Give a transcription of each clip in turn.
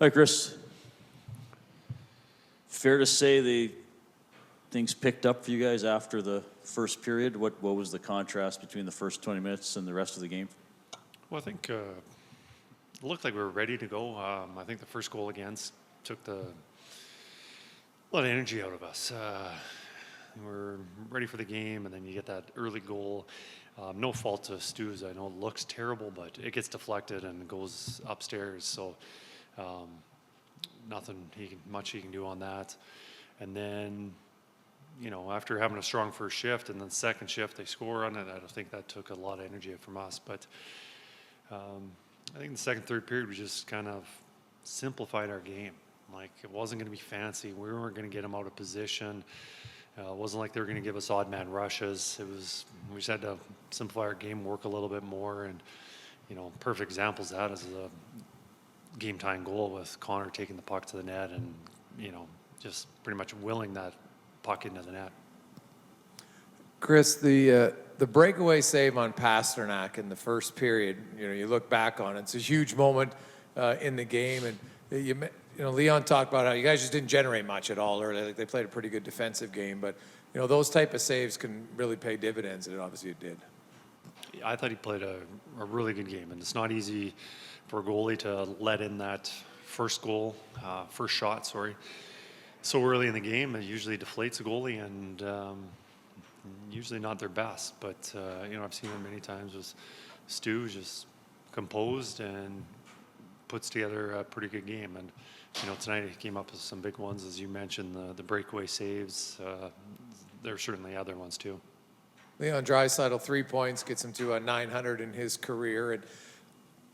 Hi, Kris. Fair to say things picked up for you guys after the first period? What was the contrast between the first 20 minutes and the rest of the game? Well, I think it looked like we were ready to go. I think the first goal against took a lot of energy out of us. We're ready for the game, and then you get that early goal. No fault to Stu's. I know it looks terrible, but it gets deflected and goes upstairs. So nothing much he can do on that. And then, after having a strong first shift and then second shift, they score on it. I don't think that took a lot of energy from us. But I think in the second, third period, we just kind of simplified our game. Like, it wasn't going to be fancy. We weren't going to get them out of position. It wasn't like they were going to give us odd man rushes. We just had to simplify our game, work a little bit more. And, perfect examples of that is a game tying goal with Connor taking the puck to the net and, just pretty much willing that puck into the net. Kris, the breakaway save on Pasternak in the first period, you look back on it, it's a huge moment in the game. And, Leon talked about how you guys just didn't generate much at all early. Like, they played a pretty good defensive game. But, those type of saves can really pay dividends, and obviously it did. I thought he played a really good game. And it's not easy for a goalie to let in that first shot, so early in the game. It usually deflates a goalie, and usually not their best. But, I've seen him many times with Stu, just composed and puts together a pretty good game. And, tonight he came up with some big ones, as you mentioned, the breakaway saves. There are certainly other ones too. Leon Draisaitl, 3 points, gets him to a 900 in his career. And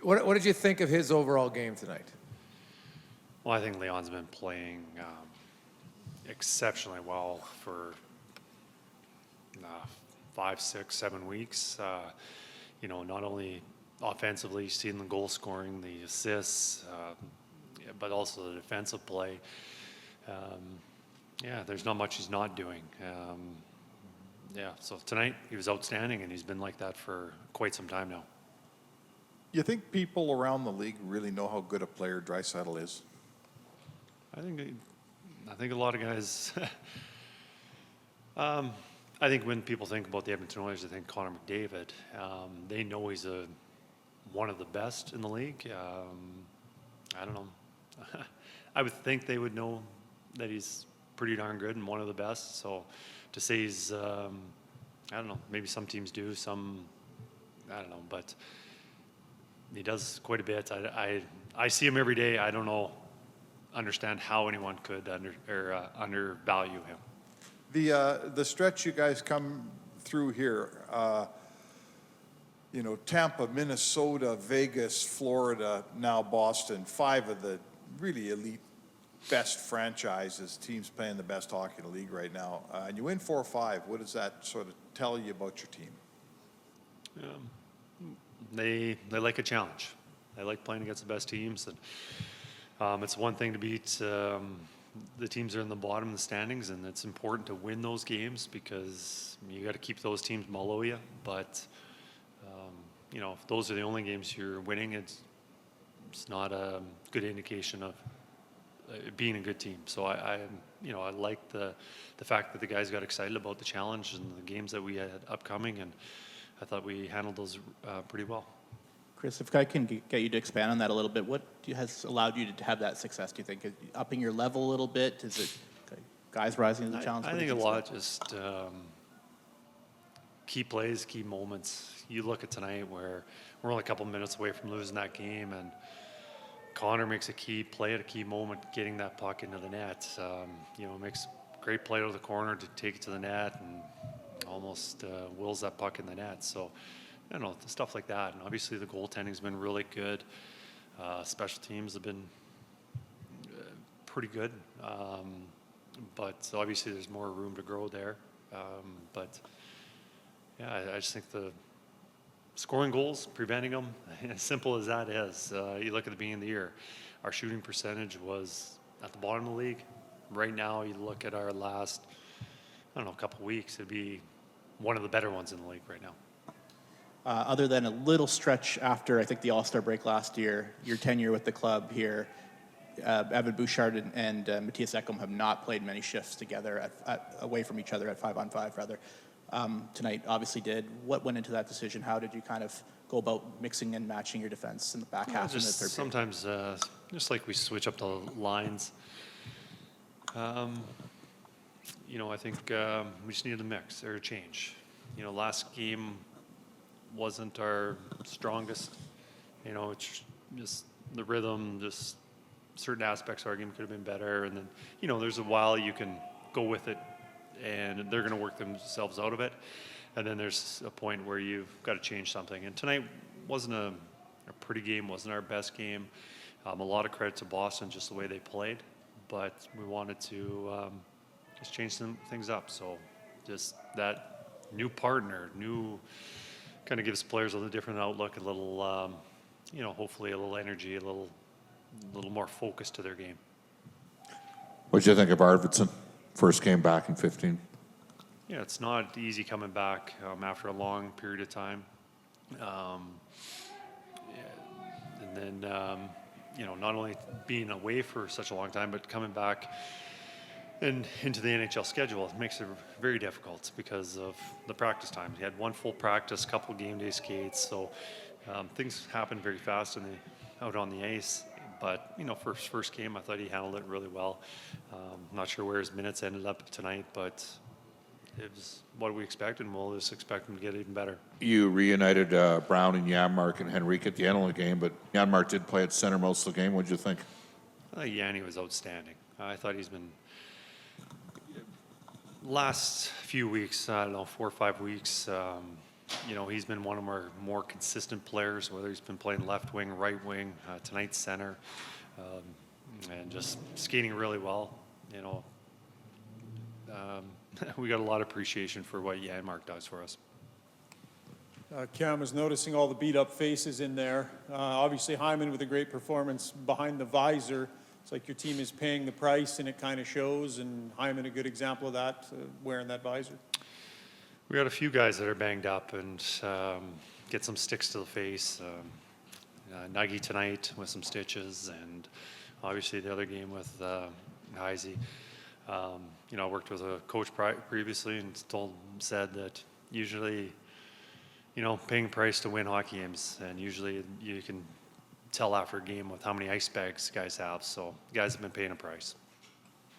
what did you think of his overall game tonight? Well, I think Leon's been playing exceptionally well for 5, 6, 7 weeks. Not only offensively, you've seen the goal scoring, the assists, but also the defensive play. There's not much he's not doing. So tonight he was outstanding, and he's been like that for quite some time now. You think people around the league really know how good a player Draisaitl is? I think a lot of guys. I think when people think about the Edmonton Oilers, they think Connor McDavid. They know he's one of the best in the league. I don't know. I would think they would know that he's pretty darn good and one of the best. So to say he's, I don't know, maybe some teams do, some, I don't know, but he does quite a bit. I see him every day. I don't understand how anyone could undervalue him. The stretch you guys come through here, Tampa, Minnesota, Vegas, Florida, now Boston, 5 of the really elite best franchises, teams playing the best hockey in the league right now. And you win 4 or 5. What does that sort of tell you about your team? They like a challenge. They like playing against the best teams. And it's one thing to beat the teams that are in the bottom of the standings, and it's important to win those games because you got to keep those teams below you. But if those are the only games you're winning, it's not a good indication of being a good team. So I like the fact that the guys got excited about the challenge and the games that we had upcoming, and I thought we handled those pretty well. Kris, if I can get you to expand on that a little bit, what has allowed you to have that success, do you think? Upping your level a little bit? Is it guys rising to the challenge? I think a lot just key plays, key moments. You look at tonight where we're only a couple minutes away from losing that game, and Connor makes a key play at a key moment, getting that puck into the net. Makes a great play out of the corner to take it to the net and almost wills that puck in the net. So, stuff like that. And obviously the goaltending's been really good. Special teams have been pretty good. But obviously there's more room to grow there. I just think the scoring goals, preventing them, as simple as that is. You look at the beginning of the year, our shooting percentage was at the bottom of the league. Right now, you look at our last, couple weeks, it'd be one of the better ones in the league right now. Other than a little stretch after, I think, the All-Star break last year, your tenure with the club here, Evan Bouchard and Matthias Ekholm have not played many shifts together away from each other at 5-on-5 rather. Tonight obviously did. What went into that decision? How did you kind of go about mixing and matching your defense in the back half and the Just third period? sometimes, just like we switch up the lines. I think we just needed a mix or a change. Last game wasn't our strongest. It's just the rhythm, just certain aspects of our game could have been better. And then, there's a while you can go with it and they're going to work themselves out of it. And then there's a point where you've got to change something. And tonight wasn't a pretty game, wasn't our best game. A lot of credit to Boston, just the way they played. But we wanted to just change some things up. So just that new partner, kind of gives players a little different outlook, a little, hopefully a little energy, a little more focus to their game. What did you think of Arvidsson? First game back in 15. Yeah, it's not easy coming back after a long period of time. And then, not only being away for such a long time, but coming back and into the NHL schedule, it makes it very difficult because of the practice times. He had one full practice, couple game day skates, so things happen very fast out on the ice. But for his first game, I thought he handled it really well. Not sure where his minutes ended up tonight, but it was what we expected, and we'll just expect him to get even better. You reunited Brown and Janmark and Henrique at the end of the game, but Janmark did play at center most of the game. What did you think? Yanni was outstanding. I thought he's been last few weeks, I don't know, 4 or 5 weeks. He's been one of our more consistent players, whether he's been playing left wing, right wing, tonight center, and just skating really well. We got a lot of appreciation for what Janmark does for us. Cam was noticing all the beat-up faces in there. Obviously, Hyman with a great performance behind the visor. It's like your team is paying the price, and it kind of shows, and Hyman a good example of that, wearing that visor. We got a few guys that are banged up and get some sticks to the face. Nagy tonight with some stitches, and obviously the other game with Heisey. I worked with a coach previously and said that usually, paying a price to win hockey games, and usually you can tell after a game with how many ice bags guys have. So guys have been paying a price.